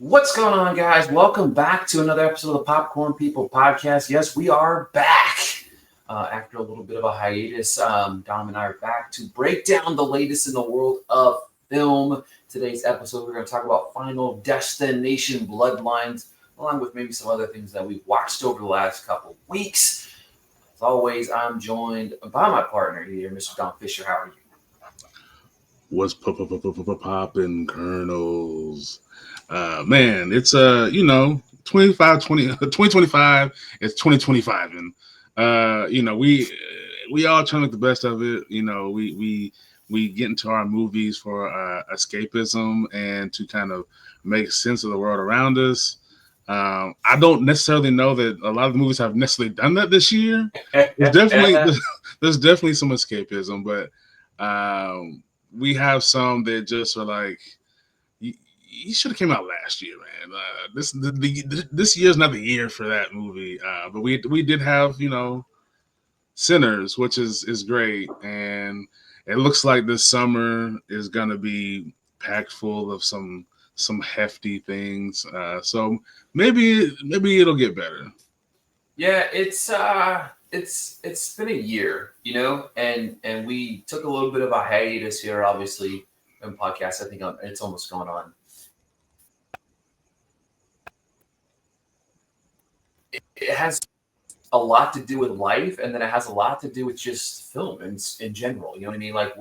What's going on, guys? Welcome back to another episode of the Popcorn People podcast. Yes, we are back after a little bit of a hiatus. Dom and I are back to break down the latest in the world of film. Today's episode, we're going to talk about Final Destination Bloodlines, along with maybe some other things that we've watched over the last couple weeks. As always, I'm joined by my partner here, Mr. Dom Fisher. How are you? What's poppin' kernels? Man, it's 2025. It's 2025, and we all trying to make the best of it. We get into our movies for escapism and to kind of make sense of the world around us. I don't necessarily know that a lot of the movies have necessarily done that this year. There's definitely some escapism, but we have some that just are like, you should have came out last year, man. This year's not the year for that movie. But we did have Sinners, which is great, and it looks like this summer is gonna be packed full of some hefty things. So maybe it'll get better. Yeah, it's been a year, and we took a little bit of a hiatus here, obviously, in podcast. I think it's almost going on. It has a lot to do with life, and then it has a lot to do with just film in general. You know what I mean? Like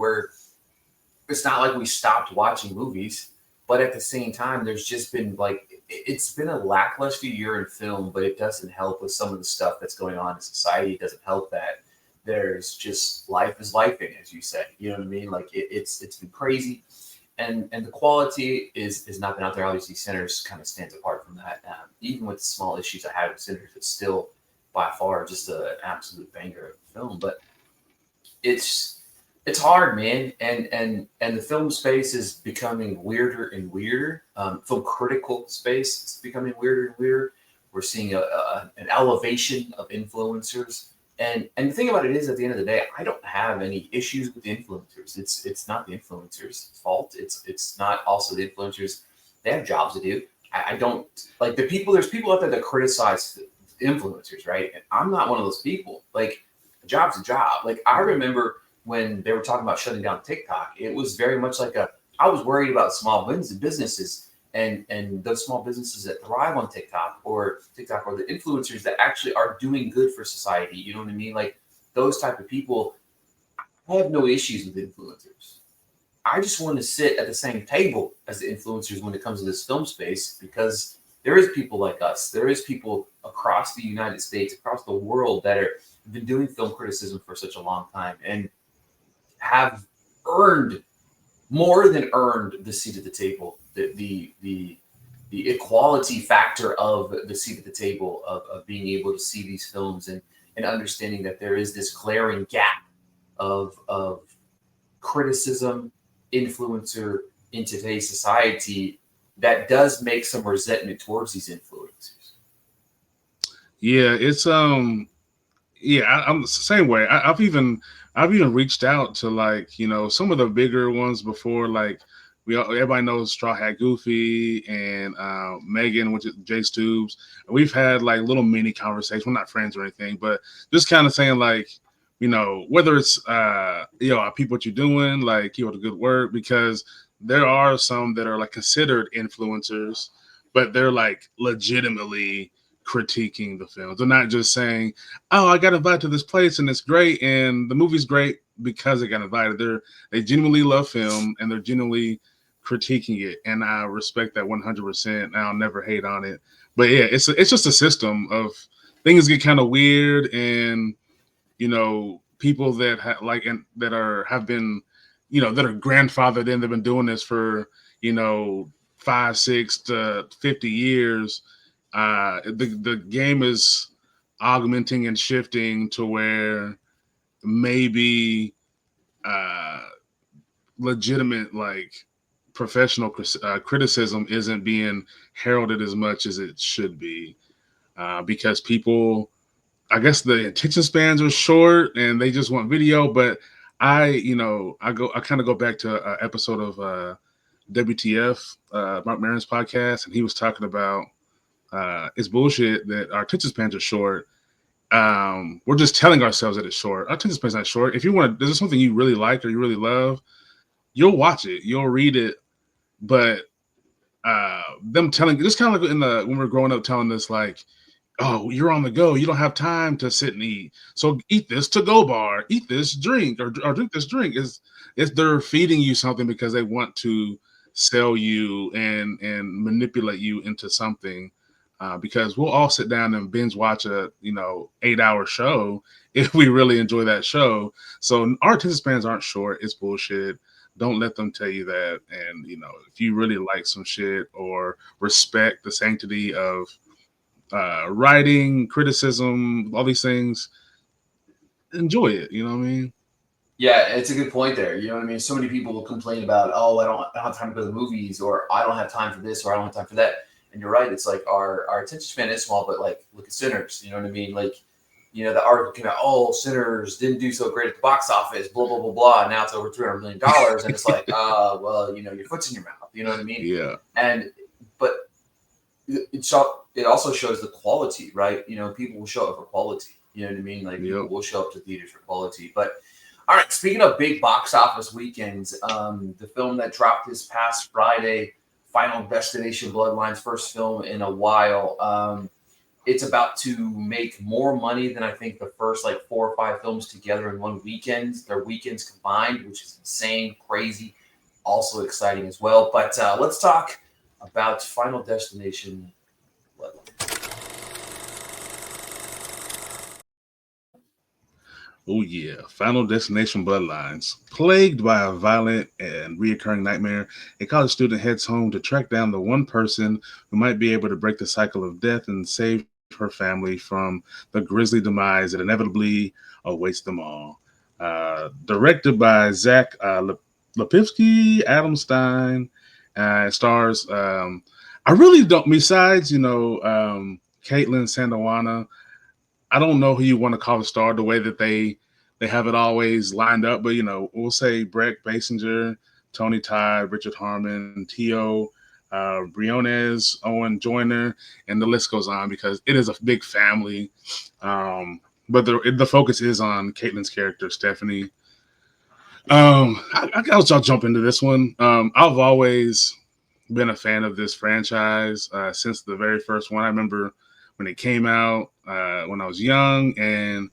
it's not like we stopped watching movies, but at the same time, there's just been it's been a lackluster year in film, but it doesn't help with some of the stuff that's going on in society. It doesn't help that there's just life is lifing, as you say. You know what I mean? Like it's been crazy, and the quality is not been out there. Obviously, Sinners kind of stands apart from that. Even with the small issues I had with Sinners, it's still by far just an absolute banger of film. But it's hard, man, and the film space is becoming weirder and weirder. Film critical space is becoming weirder and weirder. We're seeing an elevation of influencers, and the thing about it is, at the end of the day, I don't have any issues with the influencers. It's not the influencers' fault. It's not also the influencers. They have jobs to do. I don't like the people. There's people out there that criticize influencers, right? And I'm not one of those people. Like, a job's a job. Like, I remember when they were talking about shutting down TikTok, it was very much like I was worried about small businesses and those small businesses that thrive on TikTok or the influencers that actually are doing good for society. You know what I mean? Like, those type of people, I have no issues with influencers. I just want to sit at the same table as the influencers when it comes to this film space, because there is people like us. There is people across the United States, across the world, that have been doing film criticism for such a long time and have more than earned the seat at the table, the equality factor of the seat at the table of being able to see these films and understanding that there is this glaring gap of criticism, influencer in today's society that does make some resentment towards these influencers. Yeah, it's I'm the same way. I've even reached out to some of the bigger ones before. Like everybody knows Straw Hat Goofy and Megan, which is Jay Stoops. And we've had like little mini conversations. We're not friends or anything, but just kind of saying whether it's I peep what you're doing, like keep up the good work, because there are some that are like considered influencers, but they're like legitimately critiquing the films. They're not just saying, "Oh, I got invited to this place and it's great and the movie's great because I got invited." They genuinely love film and they're genuinely critiquing it, and I respect that 100%. I'll never hate on it. But yeah, it's just a system of things get kind of weird, and people that have been that are grandfathered in. They've been doing this for 5, 6 to 50 years. The game is augmenting and shifting to where maybe legitimate professional criticism isn't being heralded as much as it should be, because people, I guess the attention spans are short and they just want video. But I kind of go back to an episode of WTF, Mark Maron's podcast, and he was talking about it's bullshit that our attention spans are short. We're just telling ourselves that it's short. Our attention span's not short. If you want to, there's something you really like or you really love, you'll watch it, you'll read it. But them telling, just kind of like in the when we are growing up, telling us like, oh, you're on the go. You don't have time to sit and eat. So eat this to go bar, eat this drink, or drink this drink. Is they're feeding you something because they want to sell you and manipulate you into something. Because we'll all sit down and binge watch a 8-hour show if we really enjoy that show. So our attention spans aren't short. It's bullshit. Don't let them tell you that. And if you really like some shit or respect the sanctity of writing, criticism, all these things, enjoy it. You know what I mean? Yeah, it's a good point there. You know what I mean? So many people will complain about, oh, I don't have time to go to the movies, or I don't have time for this, or I don't have time for that. And you're right. It's like our attention span is small, but like, look at Sinners. You know what I mean? Like, the article came out, oh, Sinners didn't do so great at the box office, blah, blah, blah, blah. And now it's over $300 million. And it's like, well, your foot's in your mouth. You know what I mean? Yeah. But it also shows the quality, right? People will show up for quality. You know what I mean? Like, people will show up to theaters for quality. But all right, speaking of big box office weekends, the film that dropped this past Friday, Final Destination Bloodlines, first film in a while. It's about to make more money than I think the first like 4 or 5 films together in one weekend. Their weekends combined, which is insane, crazy, also exciting as well. But let's talk about Final Destination Bloodlines. Oh yeah, Final Destination Bloodlines. Plagued by a violent and reoccurring nightmare, a college student heads home to track down the one person who might be able to break the cycle of death and save her family from the grisly demise that inevitably awaits them all. Directed by Zach Lipivsky, Adam Stein, stars. I really don't. Besides, Caitlin Sandawana, I don't know who you want to call the star the way that they have it always lined up, but we'll say Brett Basinger, Tony Todd, Richard Harmon, Tio, Briones, Owen Joyner, and the list goes on because it is a big family. But the focus is on Caitlin's character, Stephanie. I'll jump into this one. I've always been a fan of this franchise since the very first one. I remember when it came out when I was young, and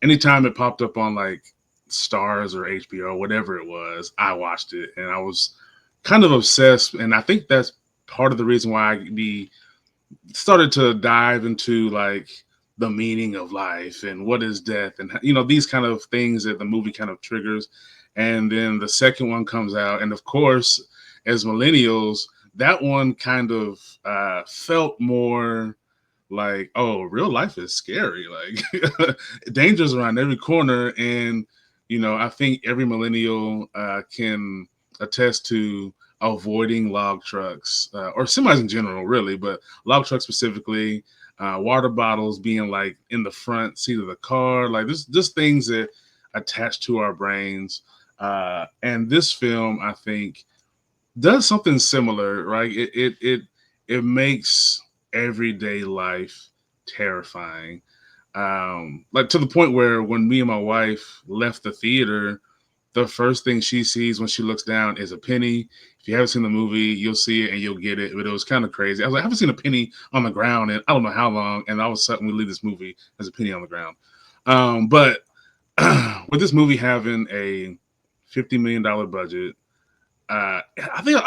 anytime it popped up on like Stars or HBO, whatever it was, I watched it, and I was kind of obsessed. And I think that's part of the reason why I started to dive into like the meaning of life and what is death, and these kind of things that the movie kind of triggers. And then the second one comes out, and of course, as millennials, that one kind of felt more like, oh, real life is scary. Like danger's around every corner. And, I think every millennial can attest to avoiding log trucks or semis in general, really, but log trucks specifically, water bottles being like in the front seat of the car. Like this, just things that attach to our brains. And this film, I think, does something similar, right? It makes everyday life terrifying. Like to the point where when me and my wife left the theater, the first thing she sees when she looks down is a penny. If you haven't seen the movie, you'll see it and you'll get it. But it was kind of crazy. I was like, I haven't seen a penny on the ground in I don't know how long. And all of a sudden we leave this movie, there's a penny on the ground. But with this movie having a $50 million budget, I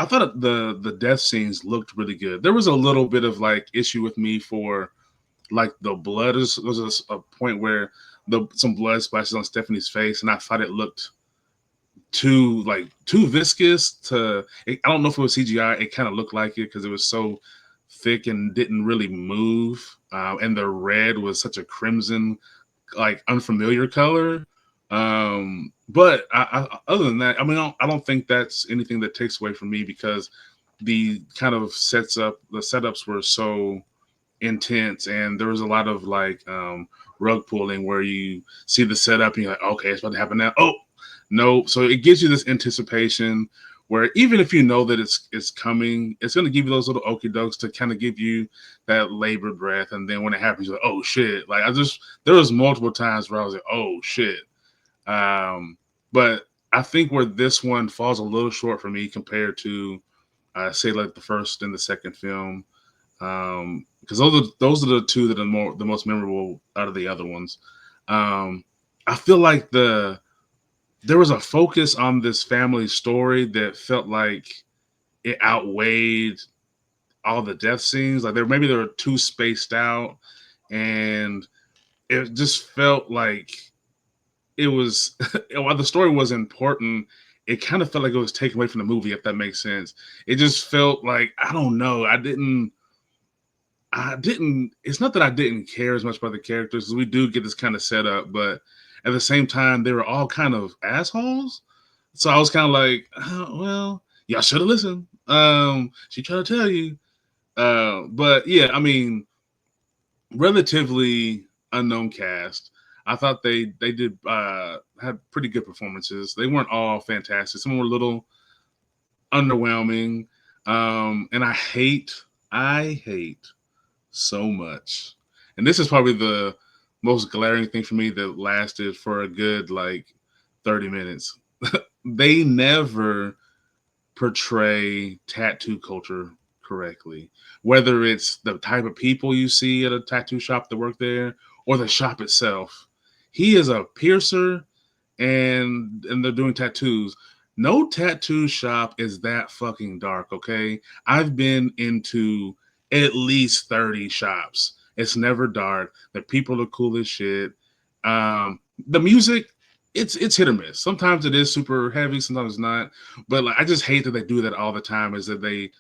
thought the death scenes looked really good. There was a little bit of like issue with me for like the blood. Was a point where some blood splashes on Stephanie's face, and I thought it looked too viscous. I don't know if it was CGI. It kind of looked like it because it was so thick and didn't really move. And the red was such a crimson, like unfamiliar color. But other than that, I mean, I don't think that's anything that takes away from me because the kind of the setups were so intense, and there was a lot of like rug pulling where you see the setup and you're like, okay, it's about to happen now. Oh no! So it gives you this anticipation where even if you know that it's coming, it's going to give you those little okie dokes to kind of give you that labored breath, and then when it happens, you're like, oh shit! Like there was multiple times where I was like, oh shit. But I think where this one falls a little short for me compared to, say, like the first and the second film, because those are the two that are the most memorable out of the other ones. Um, I feel like there was a focus on this family story that felt like it outweighed all the death scenes. Like maybe they were too spaced out, and it just felt like it was while the story was important, it kind of felt like it was taken away from the movie, if that makes sense. It just felt like, I don't know, I didn't it's not that I didn't care as much about the characters, because we do get this kind of setup, but at the same time they were all kind of assholes. So I was kind of like, oh, well, y'all should have listened. She tried to tell you. But yeah, I mean, relatively unknown cast. I thought they did had pretty good performances. They weren't all fantastic. Some were a little underwhelming. And I hate so much. And this is probably the most glaring thing for me that lasted for a good like 30 minutes. They never portray tattoo culture correctly. Whether it's the type of people you see at a tattoo shop that work there or the shop itself. He is a piercer and they're doing tattoos. No tattoo shop is that fucking dark, okay? I've been into at least 30 shops. It's never dark. The people are cool as shit. The music, it's hit or miss. Sometimes it is super heavy, sometimes it's not. But like I just hate that they do that all the time, is that they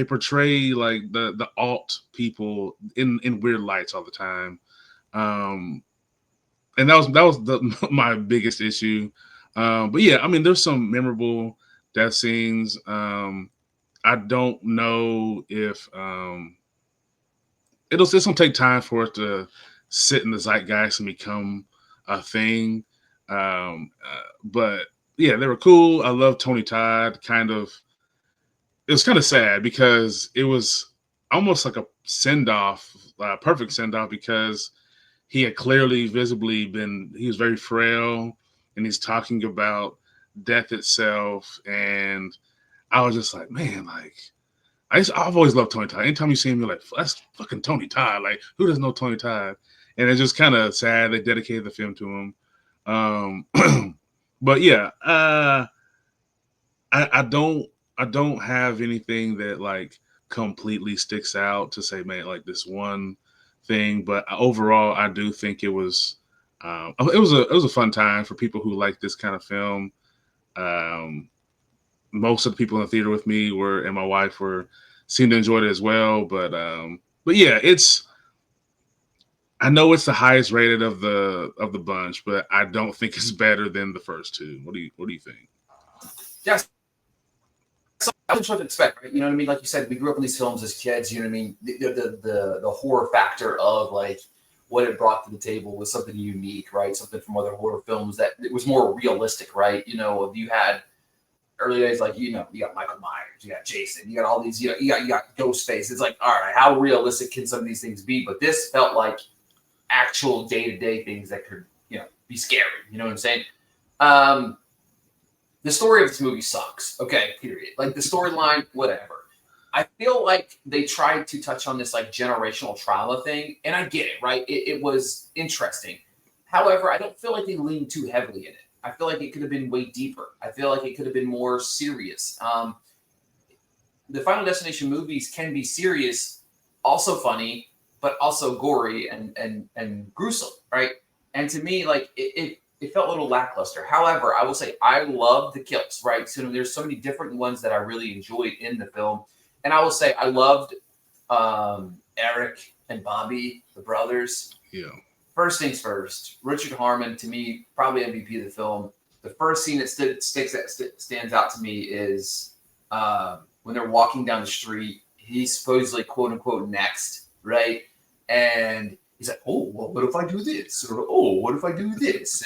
portray like the alt people in weird lights all the time. Um and my biggest issue. But yeah, I mean, there's some memorable death scenes. I don't know if it's gonna take time for it to sit in the zeitgeist and become a thing. But yeah, they were cool. I love Tony Todd. It was kind of sad because it was almost like a send off, perfect send off, because he had clearly visibly he was very frail, and he's talking about death itself. And I was just like, man, like I've always loved Tony Todd. Anytime you see him, you're like, that's fucking Tony Todd. Like, who doesn't know Tony Todd? And it's just kind of sad they dedicated the film to him. But yeah, I don't have anything that like completely sticks out to say, man, like this one thing. But overall, I do think it was a fun time for people who like this kind of film. Um, Most of the people in the theater with me and my wife seemed to enjoy it as well. But yeah, I know it's the highest rated of the bunch, but I don't think it's better than the first two. What do you think? Yes, I wasn't sure what to expect, right? You know what I mean? Like you said, we grew up in these films as kids. You know what I mean? The horror factor of like what it brought to the table was something unique, right? Something from other horror films that it was more realistic, right? You know, you had early days, like you got Michael Myers, you got Jason, you got all these, you got Ghostface. It's like, all right, how realistic can some of these things be? But this felt like actual day-to-day things that could, be scary. You know what I'm saying? Um, the story of this movie sucks. Okay, period. Like the storyline, whatever. I feel like they tried to touch on this like generational trauma thing, and I get it, right? It was interesting. However, I don't feel like they leaned too heavily in it. I feel like it could have been way deeper. I feel like it could have been more serious. The Final Destination movies can be serious, also funny, but also gory and gruesome, right? And to me, like it felt a little lackluster. However, I will say I love the kills, right? So there's so many different ones that I really enjoyed in the film, and I will say I loved Eric and Bobby, the brothers. Yeah. First things first, Richard Harmon, to me, probably MVP of the film. The first scene that stands out to me is when they're walking down the street. He's supposedly quote unquote next, right? And he's like, "Oh, well, what if I do this?" Or "Oh, what if I do this?"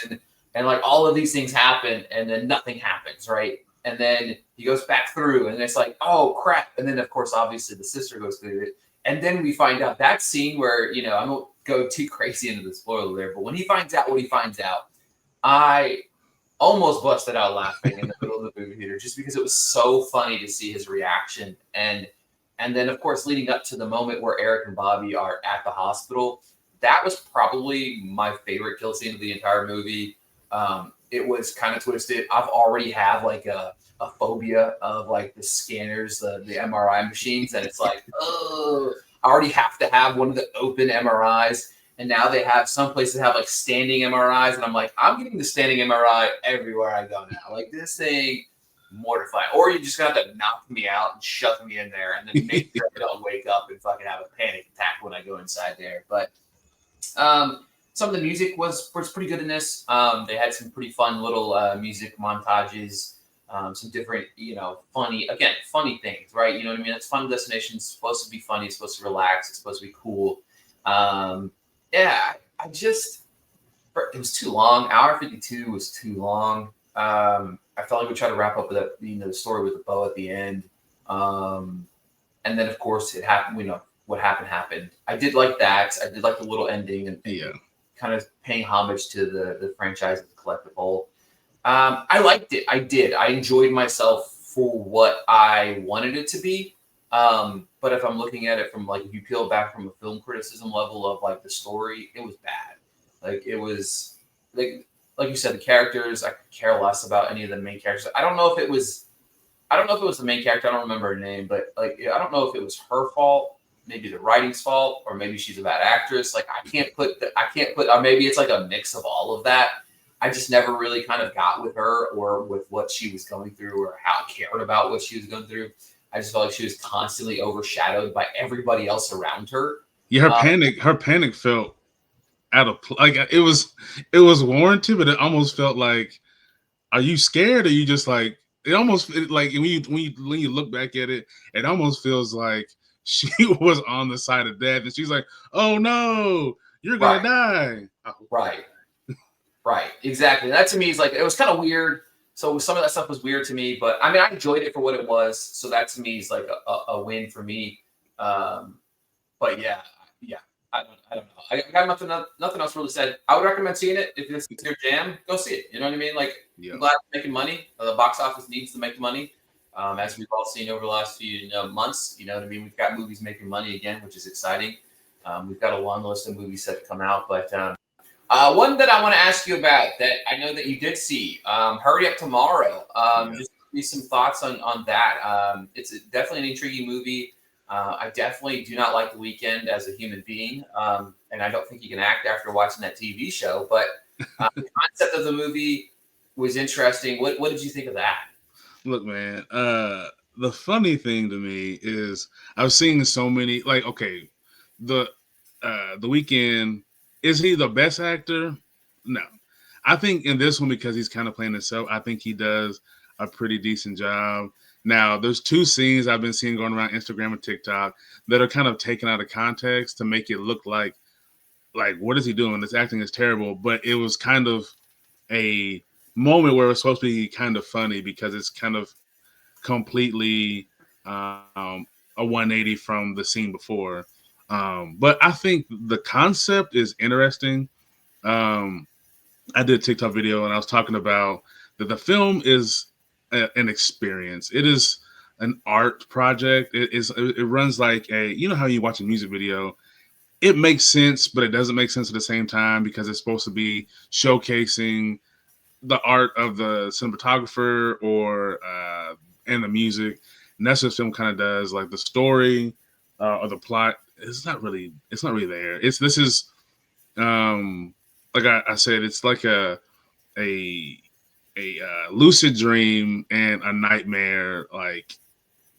And like all of these things happen, and then nothing happens, right? and then he goes back through, and it's like, oh crap! And then of course, obviously, the sister goes through it, and then we find out that scene where I won't go too crazy into the spoiler there, but when he finds out what he finds out, I almost busted out laughing in the middle of the movie theater just because it was so funny to see his reaction. And then of course leading up to the moment where Eric and Bobby are at the hospital, that was probably my favorite kill scene of the entire movie. It was kind of twisted. I've already have like a phobia of like the scanners, the MRI machines, and it's like, oh, I already have to have one of the open MRIs. And now they have some places have like standing MRIs, and I'm like, I'm getting the standing MRI everywhere I go now. Like this thing, mortifying. Or you just got to knock me out and shove me in there, and then make sure I don't wake up and fucking have a panic attack when I go inside there. But some of the music was pretty good in this. They had some pretty fun little music montages. Some different, funny things, right? You know what I mean? It's Fun Destination. It's supposed to be funny. It's supposed to relax. It's supposed to be cool. Yeah, I just it was too long. Hour 52 was too long. I felt like we tried to wrap up with the story with the bow at the end. And then of course it happened. What happened. I did like that. I did like the little ending and kind of paying homage to the franchise as a collective whole. I liked it. I did. I enjoyed myself for what I wanted it to be. But if I'm looking at it from like, if you peel back from a film criticism level of like the story, it was bad. Like it was like you said, the characters, I could care less about any of the main characters. I don't know if it was the main character. I don't remember her name, but like, I don't know if it was her fault, maybe the writing's fault, or maybe she's a bad actress. Like I can't put, or maybe it's like a mix of all of that. I just never really kind of got with her or with what she was going through or how I cared about what she was going through. I just felt like she was constantly overshadowed by everybody else around her. Yeah, her panic felt out of like it was warranted, but it almost felt like, are you scared or you just like like when you look back at it, it almost feels like she was on the side of death and she's like, oh no, you're gonna die. Right, exactly. And that to me is like, it was kind of weird. So some of that stuff was weird to me, but I mean, I enjoyed it for what it was. So that to me is like a win for me. But yeah, I don't know. I got nothing else really said. I would recommend seeing it if this is your jam. Go see it. You know what I mean? Like, I'm glad it's making money. The box office needs to make money, as we've all seen over the last few months. You know what I mean? We've got movies making money again, which is exciting. We've got a long list of movies set to come out, but one that I want to ask you about that I know that you did see, Hurry Up Tomorrow. Just give me some thoughts on that. It's definitely an intriguing movie. I definitely do not like The Weeknd as a human being, and I don't think he can act after watching that TV show. But the concept of the movie was interesting. What did you think of that? Look, man, the funny thing to me is I've seen so many, like, okay, the Weeknd, is he the best actor? No. I think in this one, because he's kind of playing himself, I think he does a pretty decent job. Now, there's two scenes I've been seeing going around Instagram and TikTok that are kind of taken out of context to make it look like what is he doing? This acting is terrible. But it was kind of a moment where it's supposed to be kind of funny because it's kind of completely a 180 from the scene before. But I think the concept is interesting. I did a TikTok video and I was talking about that the film is an experience. It is an art project. It runs like how you watch a music video. It makes sense, but it doesn't make sense at the same time because it's supposed to be showcasing the art of the cinematographer and the music. And that's what this film kind of does. Like the story or the plot, it's not really there. This is like I said, it's like a lucid dream and a nightmare like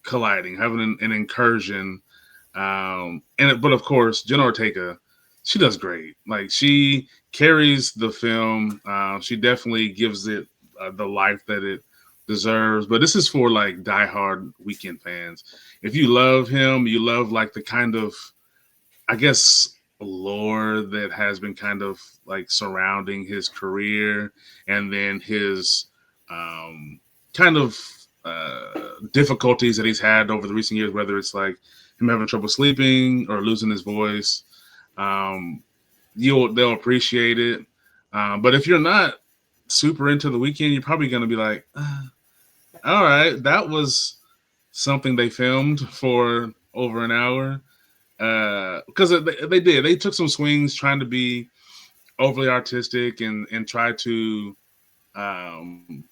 colliding, having an incursion. But of course, Jenna Ortega, she does great. Like she carries the film. She definitely gives it the life that it deserves. But this is for like diehard Weeknd fans. If you love him, you love like the kind of, I guess, lore that has been kind of like surrounding his career and then his kind of difficulties that he's had over the recent years, whether it's like him having trouble sleeping or losing his voice. Um, they'll appreciate it. But if you're not super into The Weeknd, you're probably going to be like, all right, that was something they filmed for over an hour. Because they did. They took some swings trying to be overly artistic and try to um,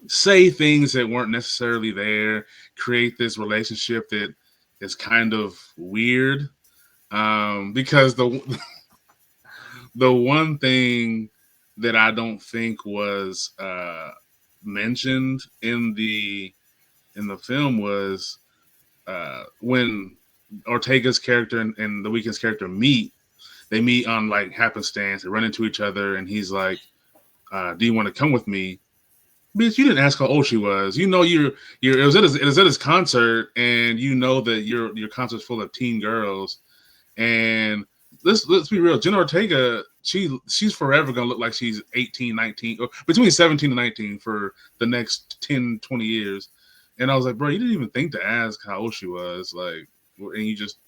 say things that weren't necessarily there, create this relationship that is kind of weird. Because the one thing that I don't think was mentioned in the film was when Ortega's character and The Weeknd's character meet. They meet on like happenstance. They run into each other, and he's like, "Do you want to come with me?" Bitch, you didn't ask how old she was. You know you're it was at his concert, and you know that your concert's full of teen girls. And let's be real, Jenna Ortega, she's forever gonna look like she's 18, 19, or between 17 and 19 for the next 10, 20 years. And I was like, bro, you didn't even think to ask how old she was, like, and you just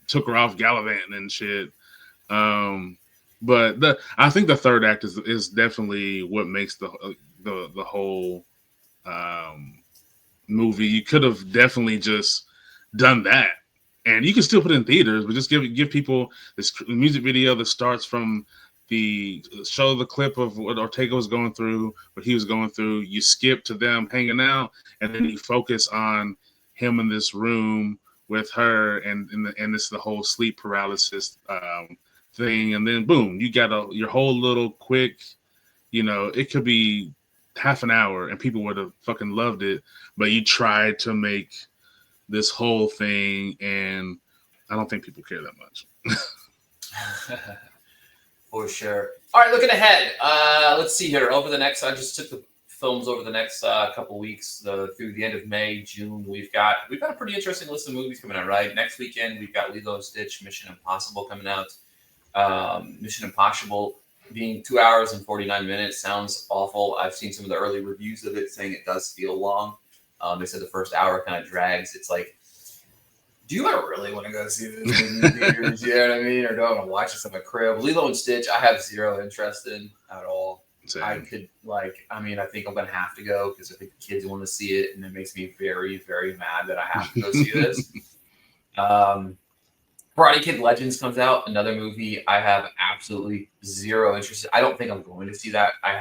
took her off gallivanting and shit. Um, but I think the third act is definitely what makes the whole um, movie. You could have definitely just done that, and you can still put it in theaters, but just give people this music video that starts from the show the clip of what Ortega was going through, what he was going through. You skip to them hanging out, and then you focus on him in this room with her, and it's the whole sleep paralysis thing, and then boom, you got your whole little quick. It could be half an hour, and people would have fucking loved it, but you tried to make this whole thing, and I don't think people care that much. For sure. All right, looking ahead. Let's see here. Over the next, I just took the films over the next couple weeks through the end of May, June. We've got a pretty interesting list of movies coming out. Right, next weekend we've got Lilo and Stitch, Mission Impossible coming out. Mission Impossible being 2 hours and 49 minutes sounds awful. I've seen some of the early reviews of it saying it does feel long. They said the first hour kind of drags. It's like, do you really want to go see this in theaters? You know what I mean? Or do I want to watch this in my crib? Lilo and Stitch, I have zero interest in at all. Same. I think I'm going to have to go because I think the kids want to see it, and it makes me very, very mad that I have to go see this. Karate Kid Legends comes out, another movie I have absolutely zero interest in. I don't think I'm going to see that. I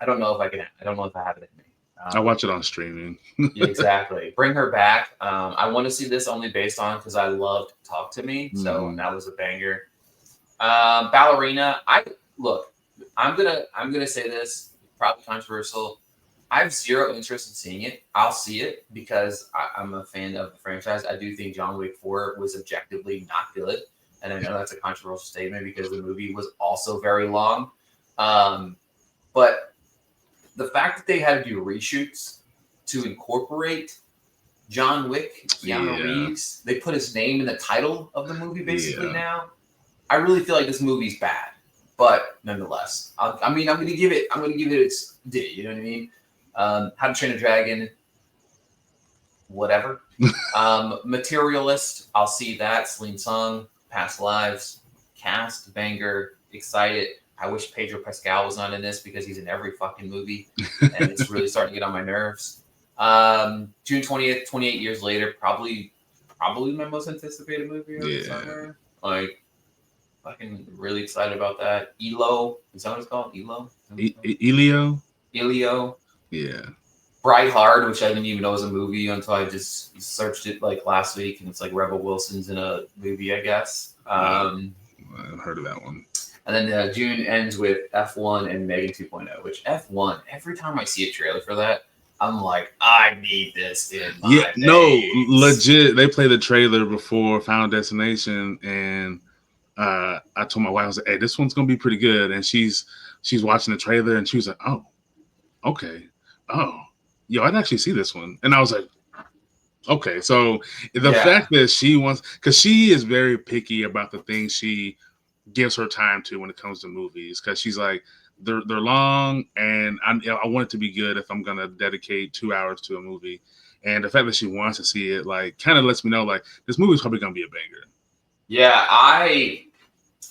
don't know if I can. I don't know if I have it in me. I watch it on streaming. Yeah, exactly. Bring Her Back. I want to see this only based on because I loved Talk to Me, so that was a banger. Ballerina. I'm gonna say this, probably controversial. I have zero interest in seeing it. I'll see it because I'm a fan of the franchise. I do think John Wick 4 was objectively not good, and I know that's a controversial statement because the movie was also very long. But the fact that they had to do reshoots to incorporate John Wick, Keanu Reeves, they put his name in the title of the movie basically now. I really feel like this movie's bad, but nonetheless, I'm going to give it its due. You know what I mean? How to Train a Dragon, whatever. Materialist, I'll see that. Celine Song, Past Lives, cast, banger, excited. I wish Pedro Pascal was not in this because he's in every fucking movie, and it's really starting to get on my nerves. June 20th, 28 years later, probably my most anticipated movie of the summer. Like, fucking really excited about that. ELO, is that what it's called? ELO? Elio. Yeah. Bright Heart, which I didn't even know was a movie until I just searched it like last week, and it's like Rebel Wilson's in a movie, I guess. I've heard of that one. And then June ends with F1 and Megan 2.0, which F1, every time I see a trailer for that, I'm like, I need this in my days. No, legit. They played the trailer before Final Destination, and I told my wife, I was like, hey, this one's going to be pretty good. And she's watching the trailer, and she was like, oh, okay. Oh, yo, I'd actually see this one. And I was like, okay. So the fact that she wants, because she is very picky about the things she gives her time to when it comes to movies, because she's like, they're long, and I want it to be good if I'm gonna dedicate 2 hours to a movie. And the fact that she wants to see it, like, kind of lets me know, like, this movie's probably gonna be a banger. Yeah, I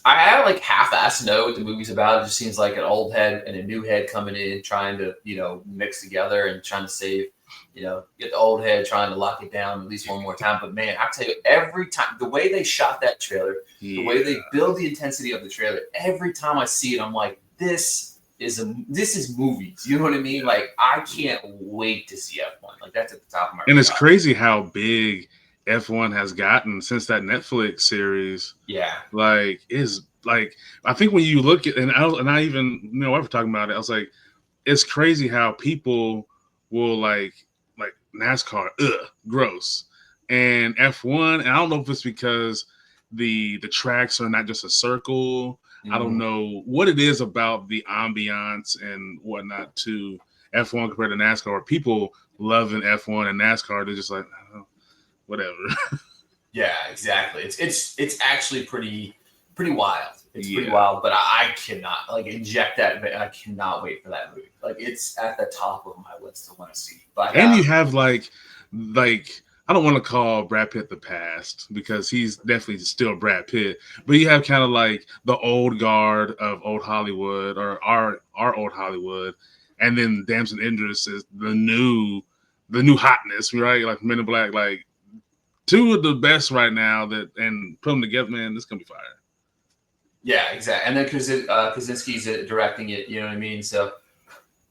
have like half-assed know what the movie's about. It just seems like an old head and a new head coming in, trying to mix together and trying to save, get the old head trying to lock it down at least one more time. But man, I tell you, every time the way they shot that trailer, the way Yeah. they build the intensity of the trailer, every time I see it, I'm like, this is movies. You know what I mean? Like I can't wait to see F1. Like that's at the top of my And it's radar. crazy how big F1 has gotten since that Netflix series. Yeah. Like, is like, I think when you look at, and I even, ever talking about it, I was like, it's crazy how people will like NASCAR, gross, and F1. And I don't know if it's because the tracks are not just a circle. I don't Mhm. know what it is about the ambiance and whatnot to F1 compared to NASCAR. Where people loving F1 and NASCAR, they're just like, oh, whatever. Yeah, exactly. It's actually pretty wild. It's pretty Yeah. wild, but I cannot like inject that. I cannot wait for that movie. Like it's at the top of my list to want to see. But And you have like I don't want to call Brad Pitt the past because he's definitely still Brad Pitt, but you have kind of like the old guard of old Hollywood, or our old Hollywood, and then Damson Idris is the new hotness, right? Like Men in Black, like two of the best right now, that, and put them together, man, this gonna be fire. yeah, exactly. And then Krasinski's directing it. You know what I mean? So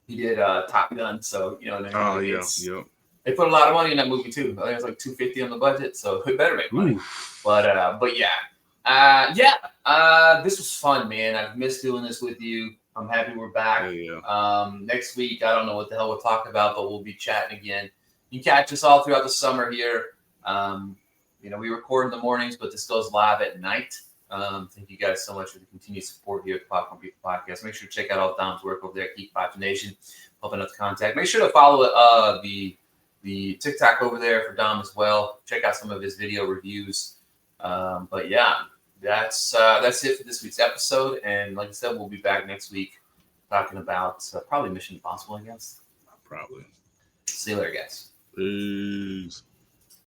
he did Top Gun. So you know what I mean? Oh Like yeah, it's yep. they put a lot of money in that movie too. I think it's like 250 on the budget, so it better make money. Ooh. But yeah, yeah. This was fun, man. I've missed doing this with you. I'm happy we're back. Yeah, yeah. Next week, I don't know what the hell we'll talk about, but we'll be chatting again. You can catch us all throughout the summer here. Um, we record in the mornings, but this goes live at night. Thank you guys so much for the continued support here at the Popcorn Beef Podcast. Make sure to check out all Dom's work over there at Geek Pop Nation, helping us contact. Make sure to follow the TikTok over there for Dom as well. Check out some of his video reviews. But yeah, that's it for this week's episode. And like I said, we'll be back next week talking about probably Mission Impossible, I guess. Probably. See you later, guys. Peace.